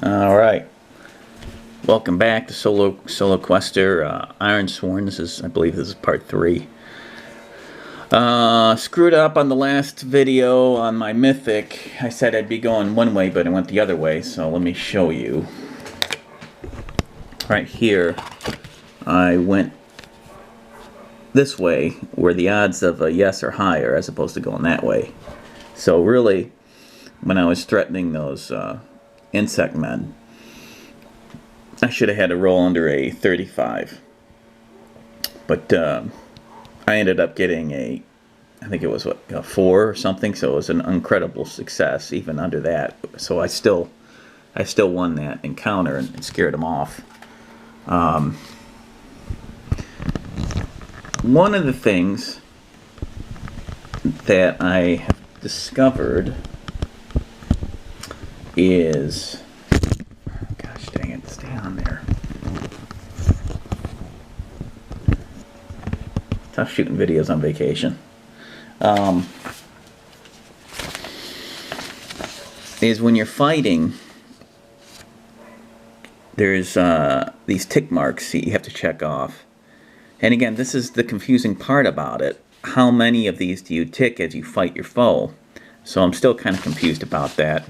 Alright, welcome back to Solo Quester, Ironsworne. I believe this is part 3. Screwed up on the last video on my Mythic. I said I'd be going one way, but I went the other way, so let me show you. Right here, I went this way, where the odds of a yes are higher, as opposed to going that way. So really, when I was threatening those insect men, I should have had to roll under a 35. But I ended up getting I think it was a 4 or something, so it was an incredible success even under that. So I still won that encounter and scared them off. One of the things that I have discovered is, gosh dang it, stay on there. Tough shooting videos on vacation. Is when you're fighting, there's these tick marks you have to check off. And again, this is the confusing part about it. How many of these do you tick as you fight your foe? So I'm still kind of confused about that.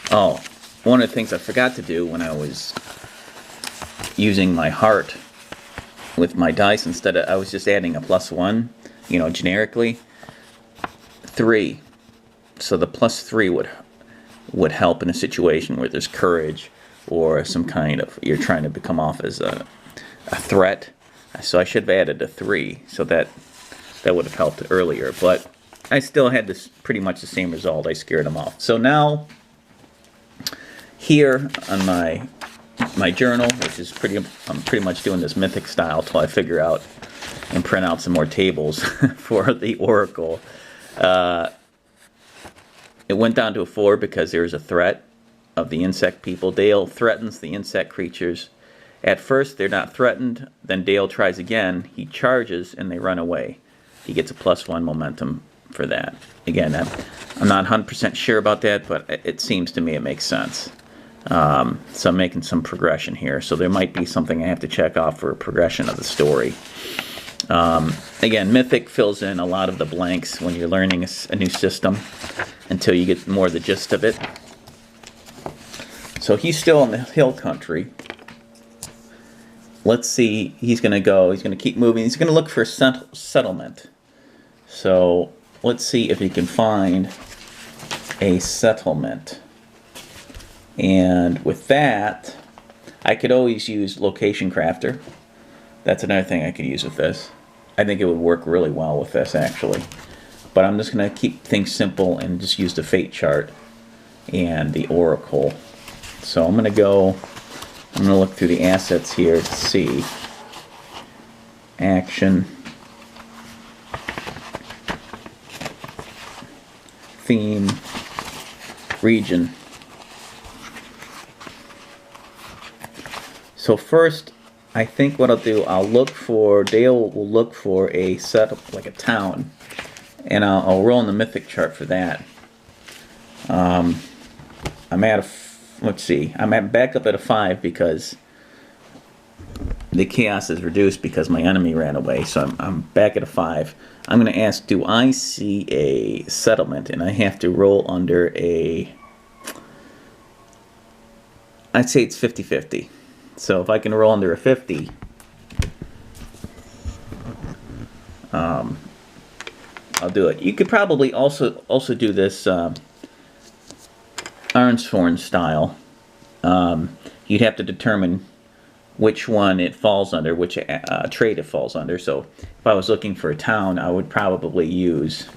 Oh, one of the things I forgot to do when I was using my heart with my dice, instead of, I was just adding a +1, you know, generically. 3. So the +3 would help in a situation where there's courage or some kind of, you're trying to become off as a threat. So I should have added a 3, so that would have helped earlier. But I still had this pretty much the same result. I scared them off. So now, here on my journal, which is I'm pretty much doing this Mythic style till I figure out and print out some more tables for the Oracle. It went down to a 4 because there was a threat of the insect people. Dale threatens the insect creatures. At first, they're not threatened. Then Dale tries again. He charges, and they run away. He gets a +1 momentum for that. Again, I'm not 100% sure about that, but it seems to me it makes sense. So I'm making some progression here. So there might be something I have to check off for progression of the story. Again, Mythic fills in a lot of the blanks when you're learning a new system until you get more of the gist of it. So he's still in the hill country. Let's see, he's going to keep moving. He's going to look for a settlement. So let's see if he can find a settlement. And with that, I could always use Location Crafter. That's another thing I could use with this. I think it would work really well with this, actually. But I'm just going to keep things simple and just use the Fate chart and the Oracle. So I'm going to look through the assets here to see. Action. Theme. Region. So first, I think what I'll do, Dale will look for a like a town. And I'll roll in the Mythic chart for that. Let's see, I'm back up at a 5 because the chaos is reduced because my enemy ran away. So I'm back at a 5. I'm going to ask, do I see a settlement? And I have to roll under I'd say it's 50-50. So if I can roll under a 50, I'll do it. You could probably also do this Ironsworne style. You'd have to determine which one it falls under, which trait it falls under. So if I was looking for a town, I would probably use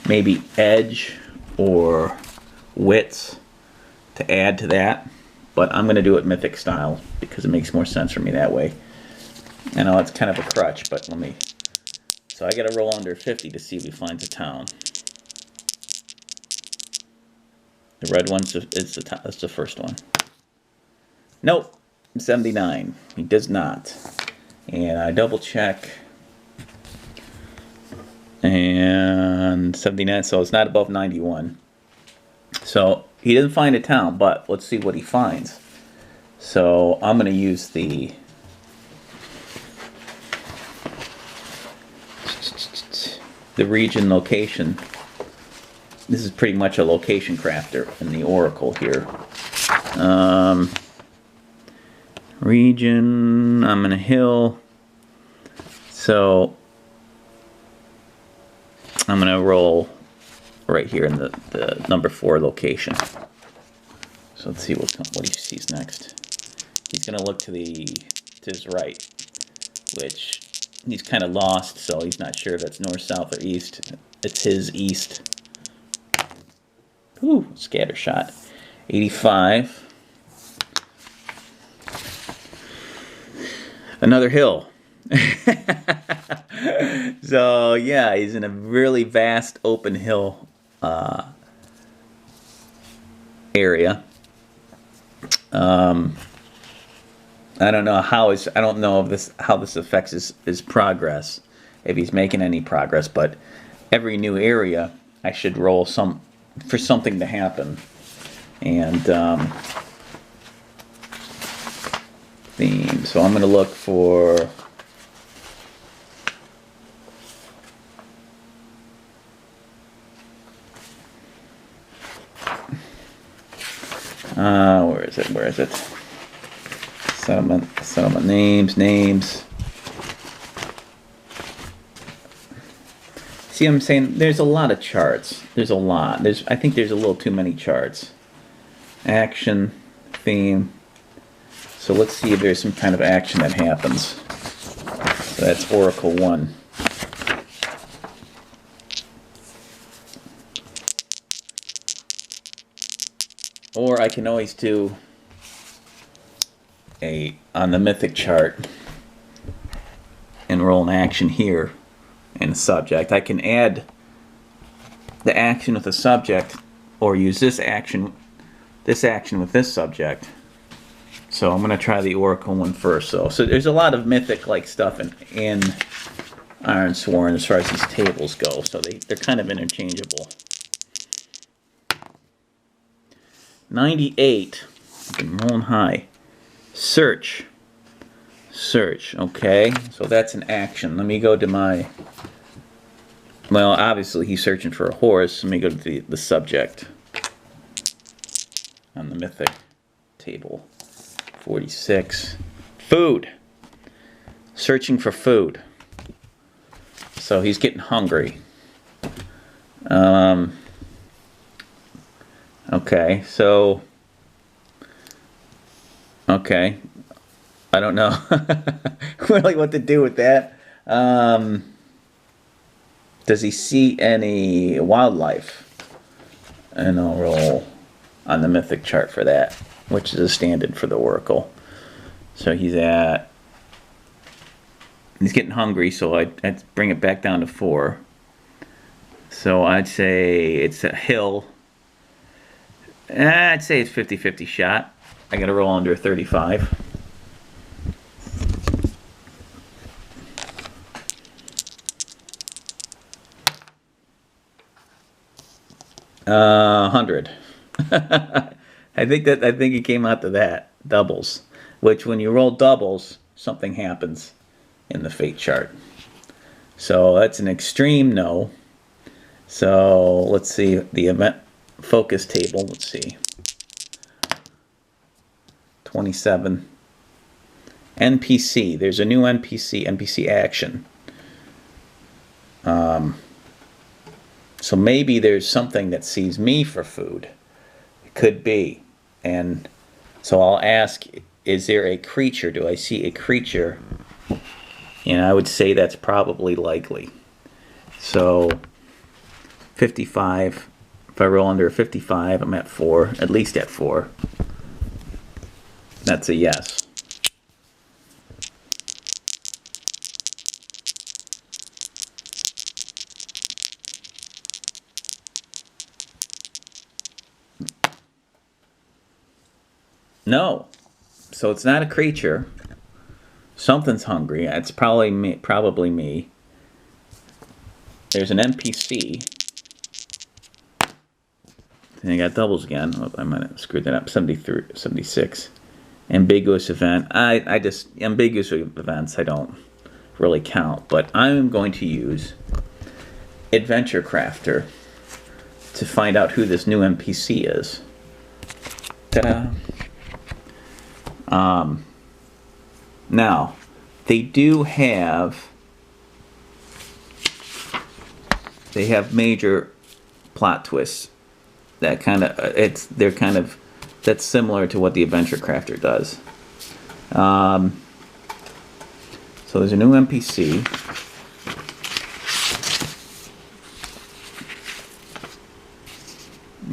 maybe edge or wits to add to that. But I'm going to do it Mythic style because it makes more sense for me that way. I know it's kind of a crutch, but let me... So I got to roll under 50 to see if he finds a town. The red one's that's the first one. Nope, 79. He does not. And I double check. And 79, so it's not above 91. So he didn't find a town, but let's see what he finds. So I'm going to use the region location. This is pretty much a location crafter in the Oracle here. Region, I'm in a hill. So I'm going to roll right here in the number 4 location. So let's see what he sees next. He's going to look to his right, which he's kind of lost, so he's not sure if it's north, south, or east. It's his east. Ooh, scatter shot. 85. Another hill. So yeah, he's in a really vast open hill area. I don't know how how this affects his progress, if he's making any progress, but every new area I should roll for something to happen. And theme. So I'm going to look for where is it? Settlement names. See what I'm saying? There's a lot of charts. I think there's a little too many charts. Action, theme. So let's see if there's some kind of action that happens. So that's Oracle 1. Or I can always do on the Mythic Chart and roll an action here in the subject. I can add the action with the subject, or use this action with this subject. So I'm going to try the Oracle one first. So there's a lot of Mythic-like stuff in Ironsworne as far as these tables go. So they're kind of interchangeable. 98. I've been rolling high. Search. Okay, so that's an action. Let me go to my... Well, obviously he's searching for a horse. Let me go to the subject on the Mythic table. 46. Food. Searching for food. So he's getting hungry. Okay, so... Okay. I don't know really what to do with that. Does he see any wildlife? And I'll roll on the Mythic Chart for that, which is a standard for the Oracle. So he's getting hungry, so I'd bring it back down to 4. So I'd say it's a hill. I'd say it's 50-50 shot. I gotta roll under 35. $100. I think it came out to that. Doubles. Which when you roll doubles, something happens in the fate chart. So that's an extreme no. So let's see the event focus table. Let's see. 27. NPC. There's a new NPC action. So maybe there's something that sees me for food. It could be. And so I'll ask, is there a creature? Do I see a creature? And I would say that's probably likely. So 55. If I roll under 55, I'm at 4. At least at 4. That's a yes. No. So it's not a creature. Something's hungry. It's probably me. There's an NPC. Then I got doubles again. Oh, I might have screwed that up. 73, 76. Ambiguous event. I just, ambiguous events I don't really count, but I'm going to use Adventure Crafter to find out who this new NPC is. Ta-da! Now, they do have, major plot twists that kind of, that's similar to what the Adventure Crafter does. So there's a new NPC.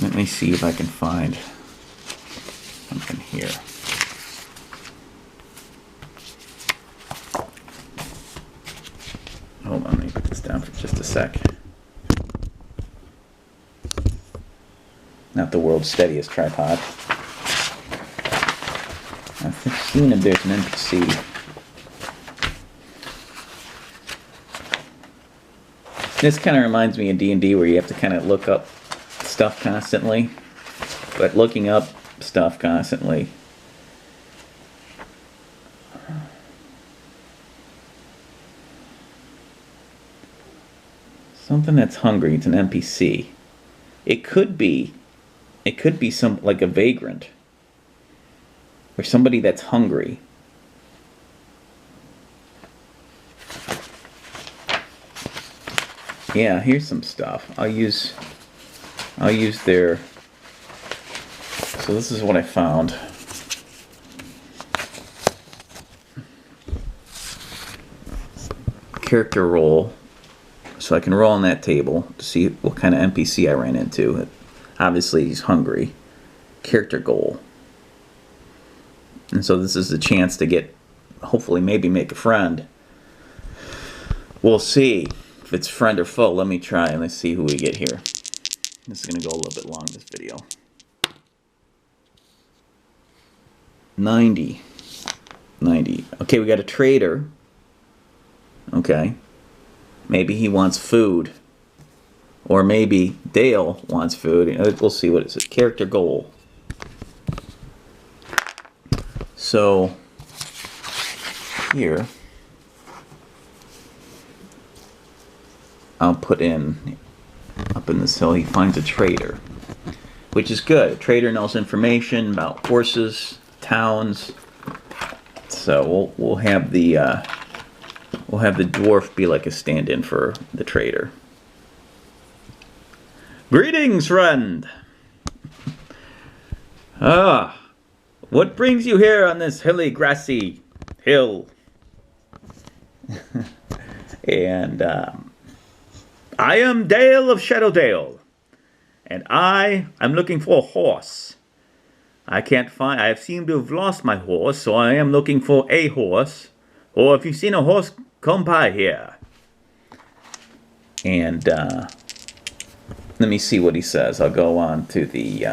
Let me see if I can find something here. Hold on, let me put this down for just a sec. Not the world's steadiest tripod. I've seen if there's an NPC. This kind of reminds me of D&D, where you have to kind of look up stuff constantly. But looking up stuff constantly, something that's hungry, it's an NPC. It could be some, like a vagrant, or somebody that's hungry. Yeah, here's some stuff. I'll use their, so this is what I found. Character roll. So I can roll on that table to see what kind of NPC I ran into. Obviously he's hungry. Character goal. And so this is the chance to get, hopefully maybe make a friend. We'll see if it's friend or foe. Let me try and let's see who we get here. This is going to go a little bit long, this video. 90. Okay, we got a trader. Okay. Maybe he wants food. Or maybe Dale wants food. We'll see what it says. Character goal. So, here, I'll put in, up in this hill, he finds a trader. Which is good. A trader knows information about horses, towns. So we'll have the dwarf be like a stand-in for the trader. Greetings, friend. What brings you here on this hilly, grassy hill? And I am Dale of Shadowdale, and I'm looking for a horse. I seem to have lost my horse, so I am looking for a horse. Or if you've seen a horse, come by here. And let me see what he says. I'll go on to the...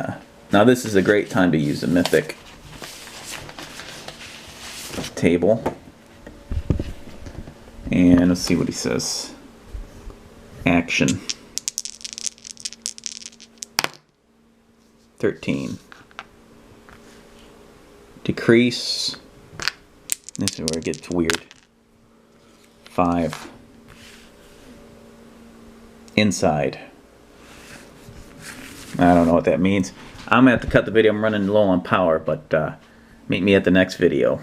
now this is a great time to use a mythic table. And let's see what he says. Action. 13. Decrease. This is where it gets weird. 5. Inside. I don't know what that means. I'm going to have to cut the video. I'm running low on power, but meet me at the next video.